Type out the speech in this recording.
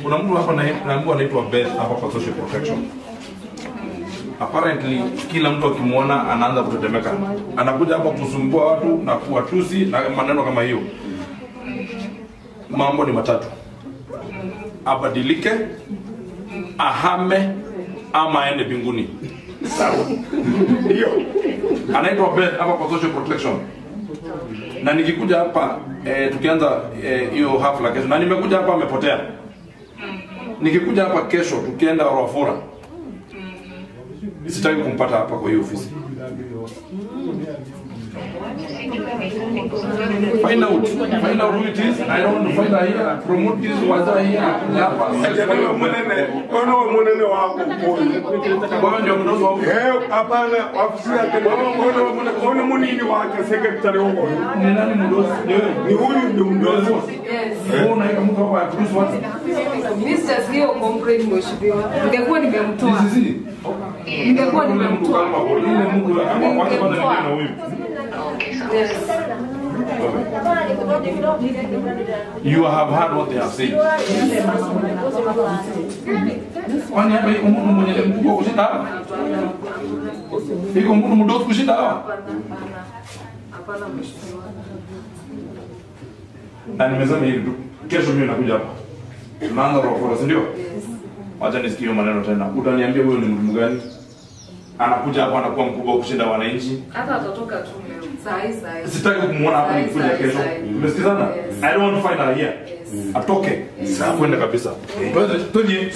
Kuna mtu hapa naambiwa anaitwa Beth hapa kwa social protection. Apparently kila mtu akimuona anaanza kutetemeka. Anakuja hapa kusumbua watu na kuwatusi na maneno kama hiyo. Mambo ni matatu. Abadilike, ahame ama aende mbinguni. Sawa. Ndio. Anaitwa Beth hapa kwa social protection. Na nikikuja hapa tukianza hiyo hafla kesho, na nimekuja hapa amepotea. Nikikuja hapa kesho tukienda Rwafura, sitaki kumpata hapa kwa hiyo ofisi. Find out who it is. I don't want to find out here. Promote this was here. Hapa. Ono munene wako. Kwa ndio mdogo wako. Hapana, ofisi yake. Ono munini wake secretary huko. Ni nani mdogo? Ni huyu ndio mdogo. Yes. Ona kama mko kwa Bruce what? Mr. Sio complain mheshimiwa. Ningekuwa nimemtoa. Ningekuwa nimemtoa. Ile Mungu kama kwanza na huyu. Yes. You have heard what they have said. Kwani hapa iko mtu mwenye mkubwa kushinda hapa? Iko mtu mdogo kushinda hapa? Hapana mheshimiwa. Na nimesema hivi tu. Kesho mimi nakuja hapa. Tunaanza Rwafura, si ndio? Yes. Wacha nisikie maneno tena. Utaniambia huyo ni mtu mgani? Anakuja hapa anakuwa mkubwa kushinda wananchi. Hata atatoka tu leo. Sahi. Sitaki kumuona hapa nikuja kesho. Umesikizana? I don't want to find her here. Atoke. Sasa kwenda kabisa. Twende.